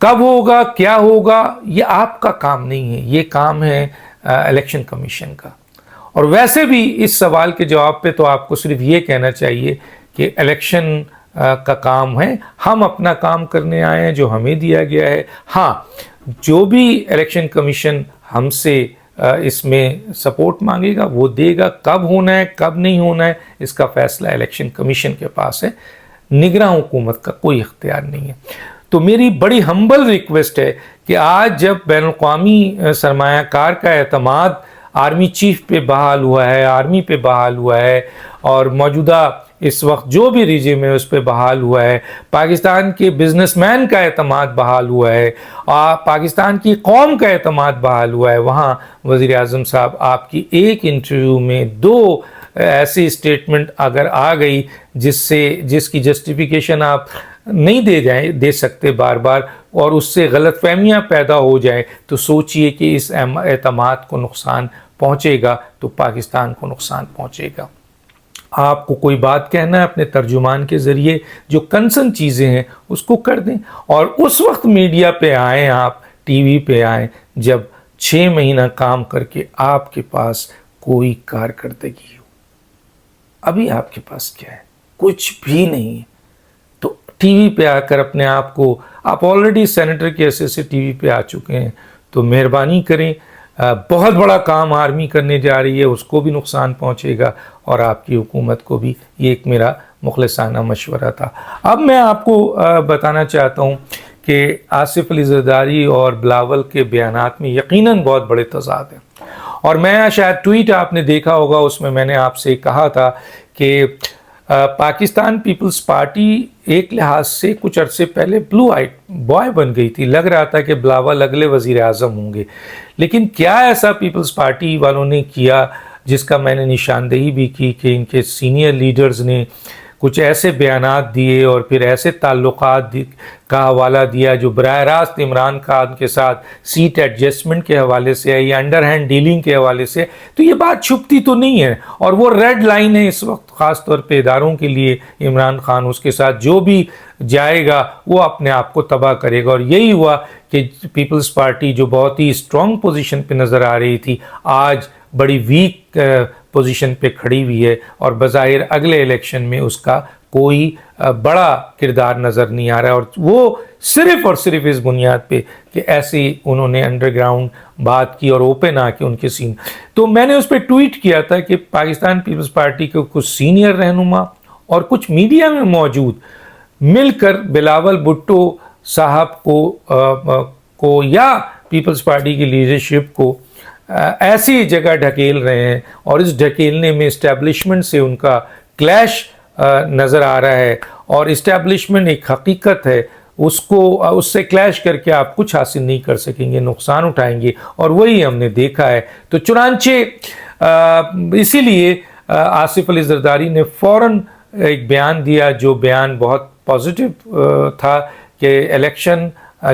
کب ہوگا کیا ہوگا یہ آپ کا کام نہیں ہے، یہ کام ہے الیکشن کمیشن کا. اور ویسے بھی اس سوال کے جواب پہ تو آپ کو صرف یہ کہنا چاہیے کہ الیکشن کا کام ہے، ہم اپنا کام کرنے آئے ہیں جو ہمیں دیا گیا ہے. ہاں، جو بھی الیکشن کمیشن ہم سے اس میں سپورٹ مانگے گا وہ دے گا. کب ہونا ہے کب نہیں ہونا ہے اس کا فیصلہ الیکشن کمیشن کے پاس ہے، نگراں حکومت کا کوئی اختیار نہیں ہے. تو میری بڑی ہمبل ریکویسٹ ہے کہ آج جب بین الاقوامی سرمایہ کار کا اعتماد آرمی چیف پہ بحال ہوا ہے، آرمی پہ بحال ہوا ہے، اور موجودہ اس وقت جو بھی ریجیم ہے اس پہ بحال ہوا ہے، پاکستان کے بزنس مین کا اعتماد بحال ہوا ہے، پاکستان کی قوم کا اعتماد بحال ہوا ہے، وہاں وزیر اعظم صاحب آپ کی ایک انٹرویو میں 2 ایسی اسٹیٹمنٹ اگر آ گئی جس کی جسٹیفیکیشن آپ نہیں دے سکتے بار بار، اور اس سے غلط فہمیاں پیدا ہو جائیں، تو سوچئے کہ اس اعتماد کو نقصان پہنچے گا تو پاکستان کو نقصان پہنچے گا. آپ کو کوئی بات کہنا ہے اپنے ترجمان کے ذریعے جو کنسرن چیزیں ہیں اس کو کر دیں، اور اس وقت میڈیا پہ آئیں، آپ ٹی وی پہ آئیں جب 6 مہینہ کام کر کے آپ کے پاس کوئی کارکردگی ہو. ابھی آپ کے پاس کیا ہے؟ کچھ بھی نہیں ہے. تو ٹی وی پہ آ کر اپنے آپ کو، آپ آلریڈی سینیٹر کے حیثیت سے ٹی وی پہ آ چکے ہیں، تو مہربانی کریں. بہت بڑا کام آرمی کرنے جا رہی ہے، اس کو بھی نقصان پہنچے گا اور آپ کی حکومت کو بھی. یہ ایک میرا مخلصانہ مشورہ تھا. اب میں آپ کو بتانا چاہتا ہوں کہ آصف علی زرداری اور بلاول کے بیانات میں یقیناً بہت بڑے تضاد ہیں. اور میں شاید ٹویٹ آپ نے دیکھا ہوگا، اس میں نے آپ سے کہا تھا کہ پاکستان پیپلز پارٹی ایک لحاظ سے کچھ عرصے پہلے بلو آئیڈ بوائے بن گئی تھی. لگ رہا تھا کہ بلاول اگلے وزیر اعظم ہوں گے. لیکن کیا ایسا پیپلز پارٹی والوں نے کیا جس کا میں نے نشاندہی بھی کی کہ ان کے سینئر لیڈرز نے کچھ ایسے بیانات دیے اور پھر ایسے تعلقات کا حوالہ دیا جو براہ راست عمران خان کے ساتھ سیٹ ایڈجسٹمنٹ کے حوالے سے ہے یا انڈر ہینڈ ڈیلنگ کے حوالے سے. تو یہ بات چھپتی تو نہیں ہے، اور وہ ریڈ لائن ہے اس وقت خاص طور پہ اداروں کے لیے. عمران خان اس کے ساتھ جو بھی جائے گا وہ اپنے آپ کو تباہ کرے گا. اور یہی ہوا کہ پیپلز پارٹی جو بہت ہی اسٹرانگ پوزیشن پہ نظر آ رہی تھی آج بڑی ویک پوزیشن پہ کھڑی ہوئی ہے، اور بظاہر اگلے الیکشن میں اس کا کوئی بڑا کردار نظر نہیں آ رہا ہے. اور وہ صرف اور صرف اس بنیاد پہ کہ ایسی انہوں نے انڈر گراؤنڈ بات کی اور اوپن آ کے ان کے سین. تو میں نے اس پہ ٹویٹ کیا تھا کہ پاکستان پیپلز پارٹی کے کچھ سینئر رہنما اور کچھ میڈیا میں موجود مل کر بلاول بھٹو صاحب کو یا پیپلز پارٹی کی لیڈرشپ کو ایسی جگہ ڈھکیل رہے ہیں، اور اس ڈھکیلنے میں اسٹیبلشمنٹ سے ان کا کلیش نظر آ رہا ہے. اور اسٹیبلشمنٹ ایک حقیقت ہے، اس سے کلیش کر کے آپ کچھ حاصل نہیں کر سکیں گے، نقصان اٹھائیں گے، اور وہی ہم نے دیکھا ہے. تو چنانچہ اسی لیے آصف علی زرداری نے فوراً ایک بیان دیا جو بیان بہت پازیٹیو تھا کہ الیکشن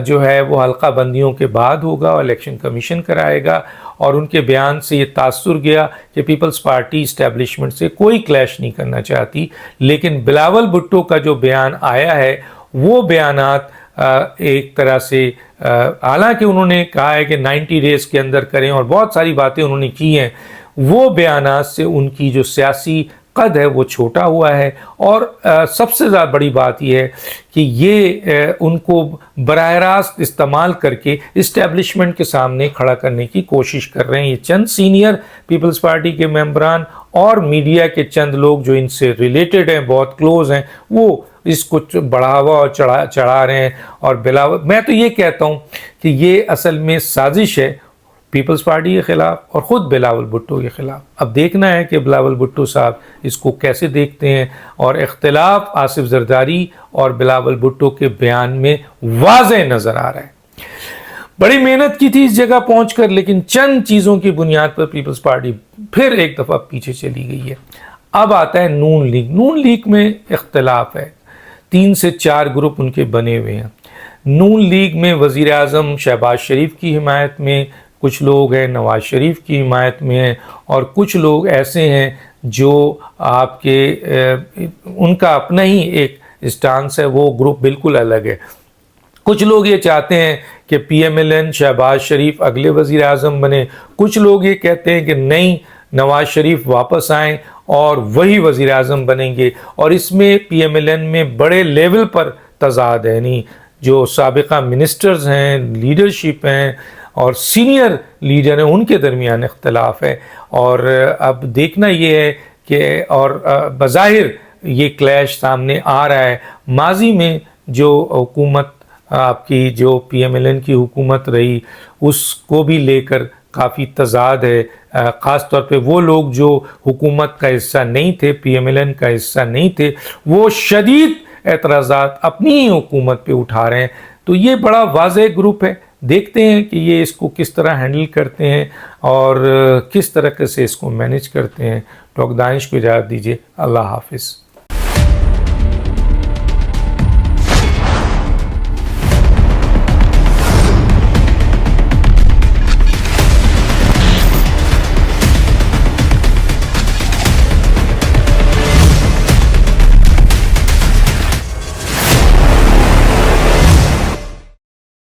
جو ہے وہ حلقہ بندیوں کے بعد ہوگا، الیکشن کمیشن کرائے گا. اور ان کے بیان سے یہ تاثر گیا کہ پیپلز پارٹی اسٹیبلشمنٹ سے کوئی کلیش نہیں کرنا چاہتی. لیکن بلاول بھٹو کا جو بیان آیا ہے وہ بیانات ایک طرح سے حالانکہ انہوں نے کہا ہے کہ 90 ڈیز کے اندر کریں اور بہت ساری باتیں انہوں نے کی ہیں، وہ بیانات سے ان کی جو سیاسی قد ہے وہ چھوٹا ہوا ہے. اور سب سے زیادہ بڑی بات یہ ہے کہ یہ ان کو براہ راست استعمال کر کے اسٹیبلشمنٹ کے سامنے کھڑا کرنے کی کوشش کر رہے ہیں. یہ چند سینئر پیپلز پارٹی کے ممبران اور میڈیا کے چند لوگ جو ان سے ریلیٹڈ ہیں، بہت کلوز ہیں، وہ اس کو بڑھاوا اور چڑھا رہے ہیں. اور میں تو یہ کہتا ہوں کہ یہ اصل میں سازش ہے پیپلز پارٹی کے خلاف اور خود بلاول بھٹو کے خلاف. اب دیکھنا ہے کہ بلاول بھٹو صاحب اس کو کیسے دیکھتے ہیں. اور اختلاف آصف زرداری اور بلاول بھٹو کے بیان میں واضح نظر آ رہا ہے. بڑی محنت کی تھی اس جگہ پہنچ کر، لیکن چند چیزوں کی بنیاد پر پیپلز پارٹی پھر ایک دفعہ پیچھے چلی گئی ہے. اب آتا ہے نون لیگ. نون لیگ میں اختلاف ہے، 3 سے 4 گروپ ان کے بنے ہوئے ہیں. نون لیگ میں وزیر اعظم شہباز شریف کی حمایت میں کچھ لوگ ہیں، نواز شریف کی حمایت میں ہیں، اور کچھ لوگ ایسے ہیں جو آپ کے ان کا اپنا ہی ایک اسٹانس ہے، وہ گروپ بالکل الگ ہے. کچھ لوگ یہ چاہتے ہیں کہ P M L N Shahbaz Sharif اگلے وزیر اعظم بنے، کچھ لوگ یہ کہتے ہیں کہ نہیں، نواز شریف واپس آئیں اور وہی وزیر اعظم بنیں گے، اور اس میں پی ایم ایل این میں بڑے لیول پر تضاد ہے، یعنی جو سابقہ منسٹرز ہیں، لیڈرشپ ہیں اور سینئر لیڈر ہیں، ان کے درمیان اختلاف ہے، اور اب دیکھنا یہ ہے کہ اور بظاہر یہ کلیش سامنے آ رہا ہے۔ ماضی میں جو حکومت آپ کی جو پی ایم ایل این کی حکومت رہی، اس کو بھی لے کر کافی تضاد ہے، خاص طور پہ وہ لوگ جو حکومت کا حصہ نہیں تھے، پی ایم ایل این کا حصہ نہیں تھے، وہ شدید اعتراضات اپنی ہی حکومت پہ اٹھا رہے ہیں۔ تو یہ بڑا واضح گروپ ہے، دیکھتے ہیں کہ یہ اس کو کس طرح ہینڈل کرتے ہیں اور کس طرح سے اس کو مینیج کرتے ہیں۔ ڈاکٹر دانش کو اجازت دیجیے، اللہ حافظ۔